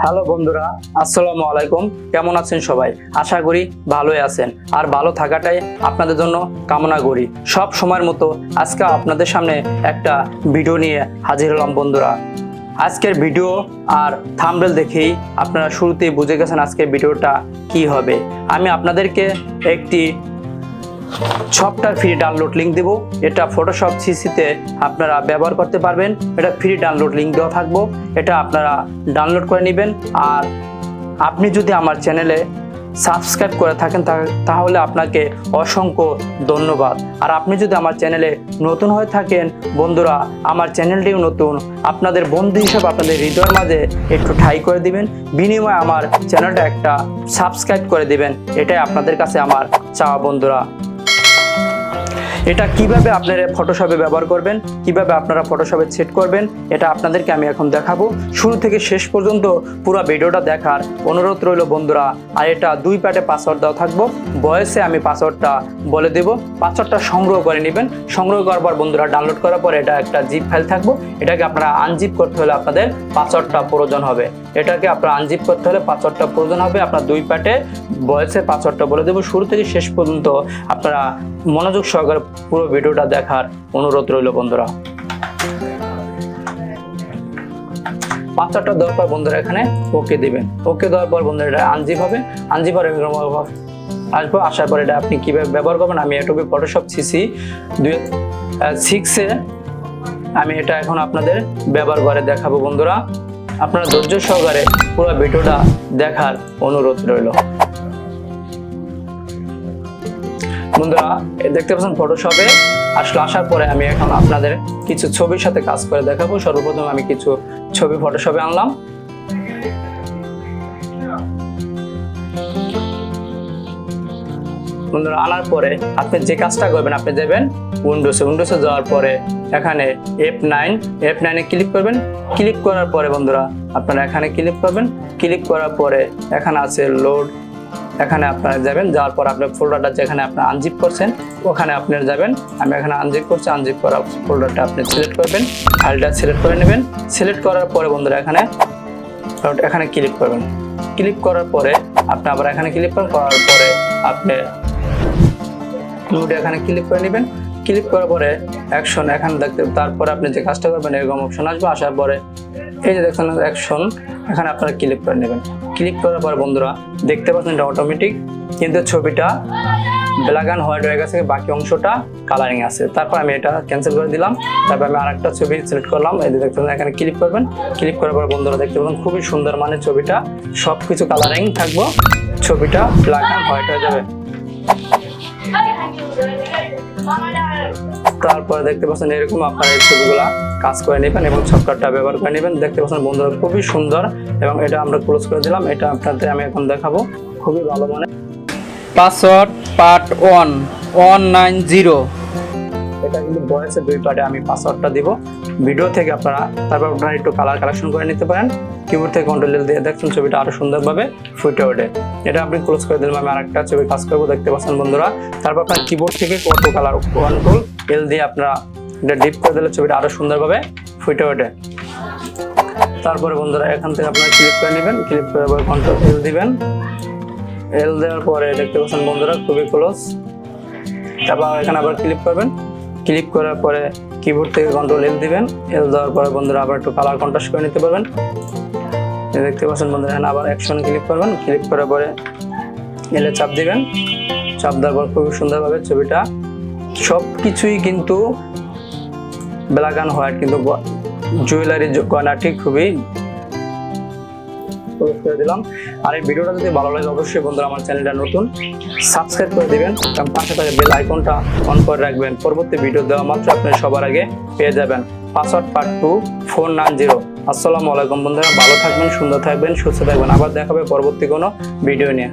Hello বন্ধুরা, আসসালামু আলাইকুম। কেমন আছেন সবাই? আশা করি ভালোই আছেন, আর ভালো থাকাটাই আপনাদের জন্য কামনা করি। সব সময়ের মতো আজকে আপনাদের সামনে একটা ভিডিও নিয়ে হাজির হলাম বন্ধুরা। আজকের ভিডিও আর থাম্বনেল দেখেই আপনারা শুরুতেই বুঝে গেছেন আজকের ভিডিওটা কি হবে। আমি আপনাদেরকে একটি সফটওয়্যার ফ্রি ডাউনলোড লিঙ্ক দেব। এটা ফটোশপ সিসিতে আপনারা ব্যবহার করতে পারবেন। এটা ফ্রি ডাউনলোড লিঙ্ক দেওয়া থাকবো, এটা আপনারা ডাউনলোড করে নেবেন। আর আপনি যদি আমার চ্যানেলে সাবস্ক্রাইব করে থাকেন তাহলে আপনাকে অসংখ্য ধন্যবাদ। আর আপনি যদি আমার চ্যানেলে নতুন হয়ে থাকেন বন্ধুরা, আমার চ্যানেলটিও নতুন, আপনাদের বন্ধু হিসেবে আপনাদের হৃদয়ের মাঝে একটু ঠাঁই করে দিবেন, বিনিময়ে আমার চ্যানেলটা একটা সাবস্ক্রাইব করে দিবেন। এটাই আপনাদের কাছে আমার চাওয়া বন্ধুরা। এটা কিভাবে আপনারা ফটোশপে ব্যবহার করবেন, কিভাবে আপনারা ফটোশপে সেট করবেন, এটা আপনাদেরকে আমি এখন দেখাবো। শুরু থেকে শেষ পর্যন্ত পুরো ভিডিওটা দেখার অনুরোধ রইল বন্ধুরা। আর এটা 2 পার্টে পাসওয়ার্ড দেওয়া থাকবো। ভয়েসে আমি পাসওয়ার্ডটা বলে দেব, পাসওয়ার্ডটা সংগ্রহ করে নেবেন। সংগ্রহ করার পর বন্ধুরা ডাউনলোড করার পর এটা একটা জিপ ফাইল থাকবো। এটাকে আপনারা আনজিপ করতে হলে আপনাদের পাসওয়ার্ডটা প্রয়োজন হবে। এটাকে আপনারা আনজিপ করতে হলে পাসওয়ার্ডটা প্রয়োজন হবে। আপনার 2 পার্টে ভয়েসে পাসওয়ার্ডটা বলে দেবো। শুরু থেকে শেষ পর্যন্ত আপনারা মনোযোগ সহকারে পুরো ভিডিওটা দেখার অনুরোধ রইল বন্ধুরা। পাসওয়ার্ডটা দেওয়ার পর বন্ধুরা এখানে ওকে দিবেন। ওকে দেওয়ার পর বন্ধুরা এটা আনজিপ হবে। আনজিপ পরে আসবো, আসার পর এটা আপনি কিভাবে ব্যবহার করবেন আমি ইউটিউবে ফটোশপ সিসি 6 আমি এটা এখন আপনাদের ব্যবহার করে দেখাবো বন্ধুরা। আপনারা ধৈর্য সহকারে পুরো ভিডিওটা দেখার অনুরোধ রইল বন্ধুরা। দেখতে পাচ্ছেন ফটোশপে আসার পরে আমি এখন আপনাদের কিছু ছবির সাথে কাজ করে দেখাবো। সর্বপ্রথম আমি কিছু ছবি ফটোশপে আনলাম। বন্ধুরা আনার পরে আপনি যে কাজটা করবেন, আপনি যাবেন উইন্ডোজে যাওয়ার পরে এখানে F9 ক্লিক করবেন। ক্লিক করার পরে বন্ধুরা আপনারা এখানে ক্লিক করবেন। ক্লিক করার পরে এখানে আছে লোড, এখানে আপনারা যাবেন। যাওয়ার পর আপনার ফোল্ডারটা যেখানে আপনি আনজিপ করছেন ওখানে আপনারা যাবেন। আমি এখানে আনজিপ করছি, আনজিপ করা ফোল্ডারটা আপনি সিলেক্ট করবেন, ফাইলটা সিলেক্ট করে নেবেন। সিলেক্ট করার পরে বন্ধুরা এখানে ক্লিক করবেন। ক্লিক করার পরে আপনি আবার এখানে ক্লিক করার পরে আপনি এখানে ক্লিক করে নেবেন। ক্লিক করার পরে অ্যাকশন এখানে দেখতে, তারপরে আপনি যে কাজটা করবেন এরকম অপশন আসবে। আসার পরে এই যে দেখছেন অ্যাকশন, এখানে আপনারা ক্লিক করে নেবেন। ক্লিক করার পর বন্ধুরা দেখতে পাচ্ছেন এটা অটোমেটিক, কিন্তু ছবিটা ব্ল্যাক অ্যান্ড হোয়াইট হয়ে গেছে, বাকি অংশটা কালারিং আছে। তারপর আমি এটা ক্যান্সেল করে দিলাম। তারপর আমি আরেকটা ছবি সিলেক্ট করলাম। এই যে দেখতে পাচ্ছেন এখানে ক্লিক করবেন। ক্লিক করার পর বন্ধুরা দেখতে পাচ্ছেন খুবই সুন্দর, মানে ছবিটা সবকিছু কালারিং থাকবো, ছবিটা ব্ল্যাক অ্যান্ড হোয়াইট হয়ে যাবে। তারপরে দেখতে পাচ্ছেন এরকম আপনারা এই ছবিগুলা কাজ করে নেবেন এবং শর্টকাটটা ব্যবহার করে নেবেন। দেখতে পাচ্ছেন বন্ধুরা খুবই সুন্দর, এবং এটা আমরা ক্লোজ করে দিলাম। এটা আপনাদের আমি এখন দেখাবো, খুবই ভালো। মানে পাসওয়ার্ড পার্ট 190, এটা কিন্তু ভয়েসের 2 পার্টে আমি পাসওয়ার্ডটা দিব ভিডিও থেকে। তারপর আপনারা একটু কালার কালেকশন করে নিতে পারেন। কিবোর্ড থেকে কন্ট্রোল দিয়ে দেখছেন ছবিটা আরো সুন্দরভাবে ফুটে ওঠে। এটা আপনি ক্লোজ করে দিলাম। আমি আরেকটা ছবি কাজ করবো, দেখতে পাচ্ছেন বন্ধুরা। তারপর আপনার কিবোর্ড থেকে অটো কালার কন্ট্রোল এল দিয়ে আপনারা এটা ডিপ করে দিলে ছবিটা আরো সুন্দরভাবে ফুটে ওঠে। তারপরে বন্ধুরা এখান থেকে আপনারা ক্লিক করে নেবেন। ক্লিক করে আবার কন্ট্রোল এল দিবেন। এল দেওয়ার পরে দেখতে পাচ্ছেন বন্ধুরা খুবই ক্লোজ। তারপর এখানে আবার ক্লিক করবেন। ক্লিক করার পরে কিবোর্ড থেকে কন্ট্রোল এল দিবেন। এল দেওয়ার পরে বন্ধুরা আবার একটু কালার কন্ট্রাস্ট করে নিতে পারবেন। দেখতে পাচ্ছেন বন্ধুরা এখানে আবার অ্যাকশন ক্লিক করবেন। ক্লিক করার পরে এলে চাপ দিবেন। চাপ দেওয়ার পর খুবই সুন্দরভাবে ছবিটা সবকিছুই কিন্তু ব্ল্যাক অ্যান্ড হোয়াইট, কিন্তু জুয়েলারি গয়নাটি খুবই করে দিলাম। আর এই ভিডিওটা যদি ভালো লাগে অবশ্যই বন্ধুরা আমার চ্যানেলটা নতুন সাবস্ক্রাইব করে দিবেন এবং পাশে থাকা বেল আইকনটা অন করে রাখবেন। পরবর্তী ভিডিও দেওয়া মাত্র আপনি সবার আগে পেয়ে যাবেন। Password part 2 490। আসসালামু আলাইকুম বন্ধুরা, ভালো থাকবেন, সুন্দর থাকবেন, সুস্থ থাকবেন। আবার দেখা হবে পরবর্তী কোনো ভিডিও নিয়ে।